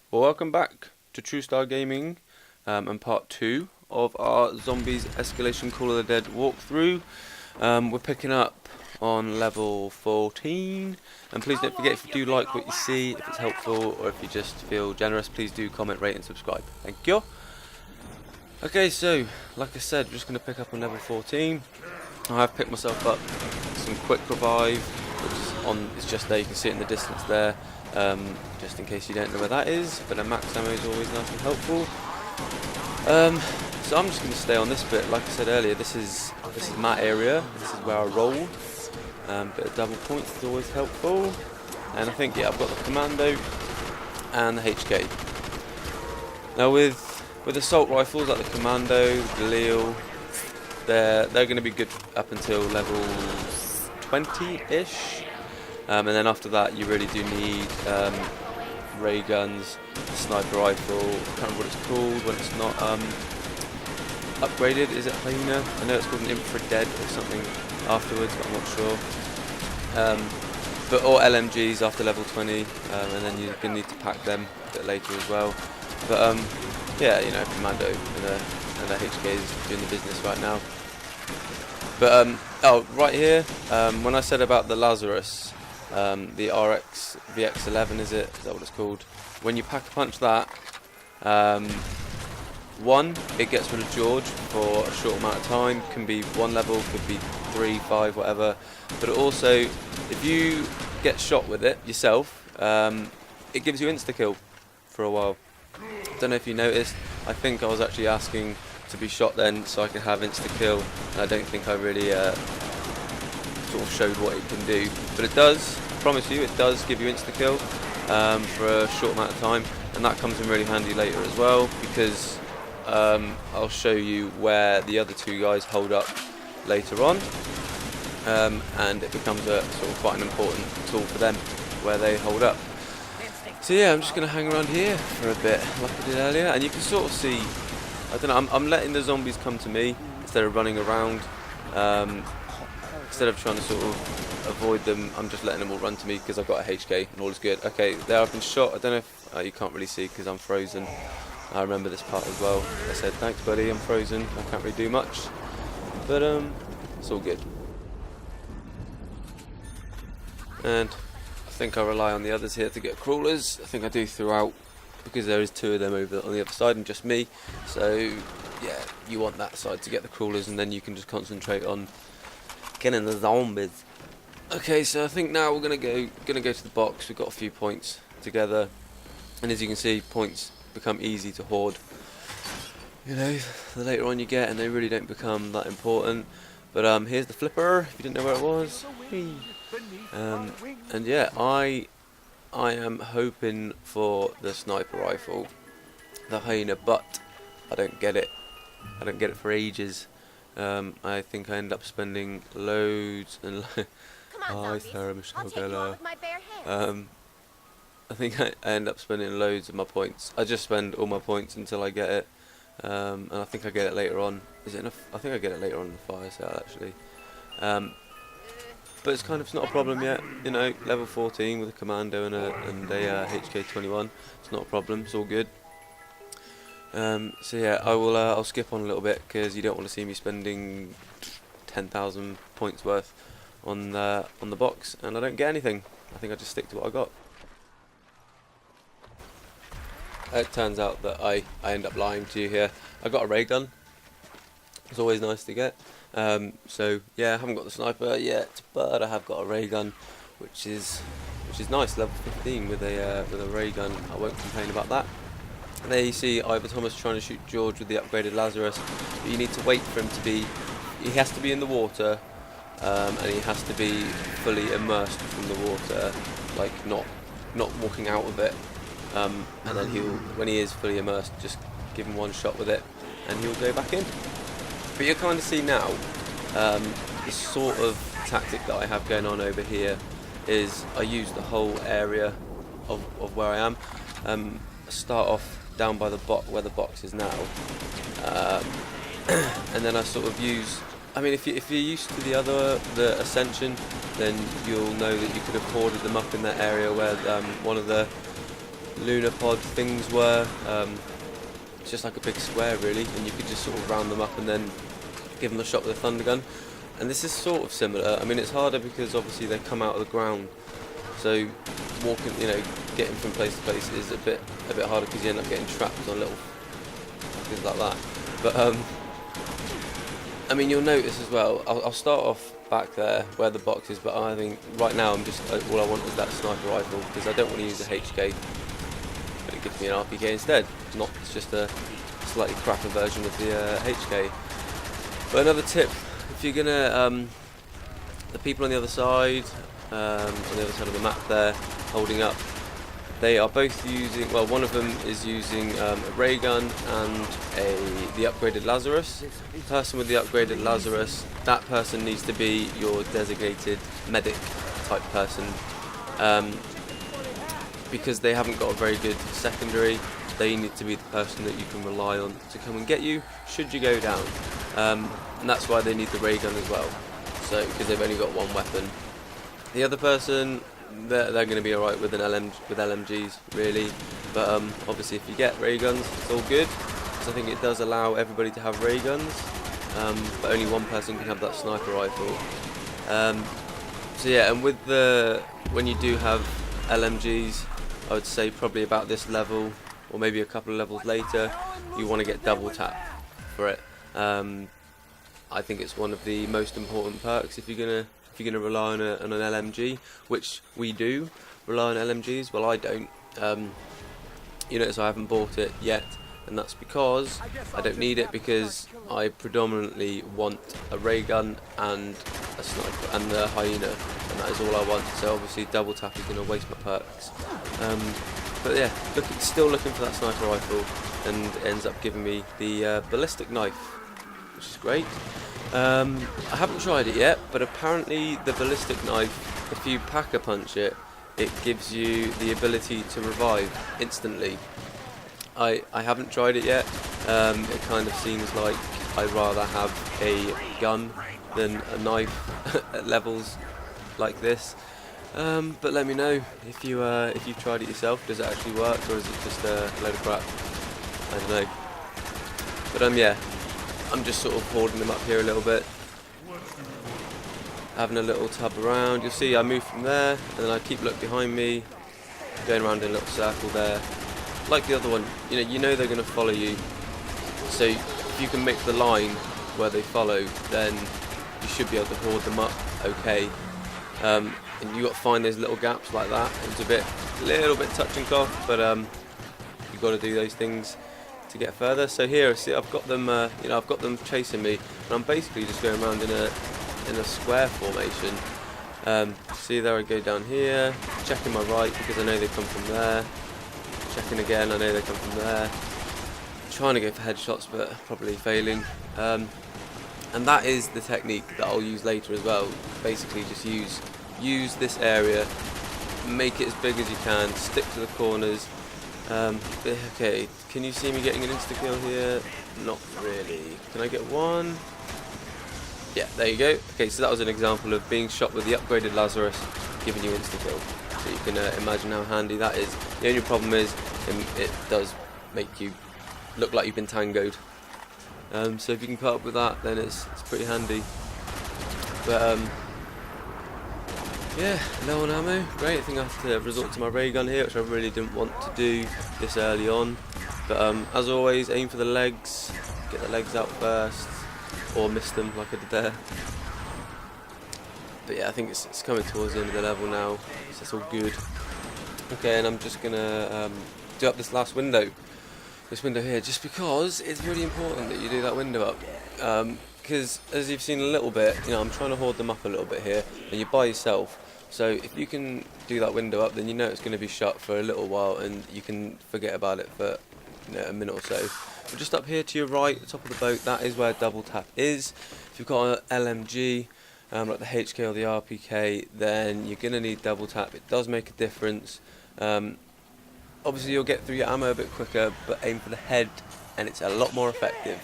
Well, welcome back to trueSTAR Gaming and part 2 of our Zombies Escalation Call of the Dead walkthrough. We're picking up on level 14, and please don't forget, if you do like what you see, if it's helpful or if you just feel generous, please do comment, rate and subscribe. Thank you. Okay, so like I said, we're just going to pick up on level 14. I have picked myself up some quick revive, which is it's just there, you can see it in the distance there. Just in case you don't know where that is, but a max ammo is always nice and helpful. So I'm just going to stay on this bit. Like I said earlier, this is my area. This is where I roll. Bit of double points is always helpful. And I think, yeah, I've got the commando and the HK. Now with assault rifles like the commando, the Galil, they're going to be good up until level 20-ish. And then after that you really do need ray guns, sniper rifle, I can't remember what it's called when it's not upgraded. Is it hyena? I know it's called an infrared or something afterwards, but I'm not sure. But all LMGs after level 20, and then you're going to need to pack them a bit later as well. But yeah, you know, commando and a HK is doing the business right now. But oh, right here, when I said about the Lazarus, the RX VX11, is that what it's called? When you pack a punch that, one, it gets rid of George for a short amount of time. Can be one level, could be 3, 5, whatever. But it also, if you get shot with it yourself, it gives you insta kill for a while. Don't know if you noticed. I think I was actually asking to be shot then so I could have insta kill, and I don't think I really sort of showed what it can do, but it does. I promise you, it does give you insta kill for a short amount of time, and that comes in really handy later as well, because I'll show you where the other two guys hold up later on, and it becomes a sort of quite an important tool for them where they hold up. So yeah, I'm just going to hang around here for a bit like I did earlier, and you can sort of see, I don't know, I'm letting the zombies come to me instead of running around. Instead of trying to sort of avoid them, I'm just letting them all run to me because I've got a HK and all is good. Okay, there I've been shot. I don't know if you can't really see because I'm frozen. I remember this part as well. I said, thanks buddy, I'm frozen. I can't really do much. But it's all good. And I think I rely on the others here to get crawlers. I think I do throughout, because there is 2 of them over on the other side and just me. So yeah, you want that side to get the crawlers, and then you can just concentrate on getting the zombies. Okay, so I think now we're gonna go to the box. We've got a few points together, and as you can see, points become easy to hoard. You know, the later on you get, and they really don't become that important. But here's the flipper. If you didn't know where it was, and yeah, I am hoping for the sniper rifle, the hyena, but I don't get it. I don't get it for ages. I think I end up spending loads and I think I end up spending loads of my points. I just spend all my points until I get it, and I think I get it later on. Is it enough? I think I get it later on in the fire sale actually. But it's kind of not a problem yet. You know, level 14 with a commando and a HK21. It's not a problem. It's all good. So yeah, I'll skip on a little bit because you don't want to see me spending 10,000 points worth on the box and I don't get anything. I think I just stick to what I got. It turns out that I end up lying to you here. I got a ray gun. It's always nice to get. So yeah, I haven't got the sniper yet, but I have got a ray gun, which is nice. Level 15 with a ray gun. I won't complain about that. And there you see Ivor Thomas trying to shoot George with the upgraded Lazarus, but you need to wait for him to be, he has to be in the water, and he has to be fully immersed from the water, like not walking out of it, and then when he is fully immersed, just give him one shot with it and he'll go back in. But you'll kind of see now, the sort of tactic that I have going on over here is I use the whole area of where I am. I start off down by the box, where the box is now, and then I sort of use, I mean, if you're used to the Ascension, then you'll know that you could have hoarded them up in that area where one of the lunar pod things were. It's just like a big square really, and you could just sort of round them up and then give them a shot with a thunder gun. And this is sort of similar. I mean, it's harder because obviously they come out of the ground, so walking, getting from place to place is a bit harder because you end up getting trapped on little things like that. But I mean, you'll notice as well. I'll start off back there where the box is, but I think right now I'm just all I want is that sniper rifle because I don't want to use a HK, but it gives me an RPK instead. It's just a slightly crapper version of the HK. But another tip, if you're gonna the people on the other side of the map there holding up, they are both using, well, one of them is using a ray gun and the upgraded Lazarus. The person with the upgraded Lazarus, that person needs to be your designated medic type person, because they haven't got a very good secondary. They need to be the person that you can rely on to come and get you should you go down, and that's why they need the ray gun as well, so because they've only got one weapon. The other person, they're going to be alright with with LMGs really, but obviously if you get ray guns it's all good, because I think it does allow everybody to have ray guns, but only one person can have that sniper rifle. So yeah, and with when you do have LMGs, I would say probably about this level or maybe a couple of levels later, you want to get double tap for it. I think it's one of the most important perks if you're gonna rely on an LMG, which we do rely on LMGs. Well, I don't. You notice I haven't bought it yet, and that's because I don't need it, because I predominantly want a ray gun and a sniper and the hyena, and that is all I want. So obviously double tap is going to waste my perks. But yeah, still looking for that sniper rifle, and it ends up giving me the ballistic knife, which is great. I haven't tried it yet, but apparently the ballistic knife, if you pack a punch it, it gives you the ability to revive instantly. I haven't tried it yet. It kind of seems like I'd rather have a gun than a knife at levels like this. But let me know if you've tried it yourself. Does it actually work, or is it just a load of crap? I don't know. But yeah, I'm just sort of hoarding them up here a little bit, having a little tub around. You'll see I move from there, and then I keep looking behind me, going around in a little circle there. Like the other one, you know they're going to follow you. So if you can make the line where they follow, then you should be able to hoard them up okay. And you got to find those little gaps like that. It's a little bit touch and cough, but you've got to do those things to get further. So here, see, I've got them. I've got them chasing me, and I'm basically just going around in a square formation. See there, I go down here, checking my right because I know they come from there. Checking again, I know they come from there. Trying to go for headshots, but probably failing. And that is the technique that I'll use later as well. Basically, just use this area, make it as big as you can, stick to the corners. Okay, can you see me getting an insta kill here? Not really. Can I get one? Yeah, there you go. Okay, so that was an example of being shot with the upgraded Lazarus giving you insta kill. So you can imagine how handy that is. The only problem is it does make you look like you've been tangoed. So if you can put up with that, then it's pretty handy. But yeah, low on ammo, great. I think I have to resort to my ray gun here, which I really didn't want to do this early on. But as always, aim for the legs, get the legs out first, or miss them like I did there. But yeah, I think it's coming towards the end of the level now, so it's all good. Okay, and I'm just gonna do up this last window. This window here, just because it's really important that you do that window up. Because as you've seen a little bit, I'm trying to hoard them up a little bit here, and you're by yourself. So if you can do that window up, then you know it's going to be shut for a little while, and you can forget about it for a minute or so. But just up here to your right, the top of the boat, that is where double tap is. If you've got an LMG, like the HK or the RPK, then you're going to need double tap. It does make a difference. Obviously you'll get through your ammo a bit quicker, but aim for the head and it's a lot more effective.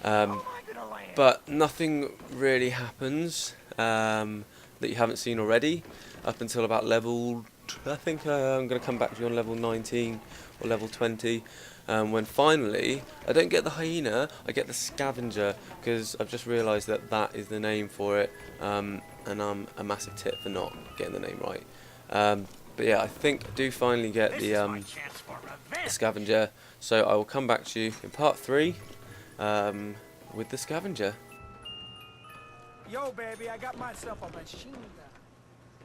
But nothing really happens that you haven't seen already up until about level I think I'm going to come back to you on level 19 or level 20 when finally I don't get the hyena, I get the scavenger, because I've just realised that that is the name for it, and I'm a massive tit for not getting the name right. But yeah, I think I do finally get the scavenger, so I will come back to you in part 3 with the scavenger. Yo, baby, I got myself a machine gun.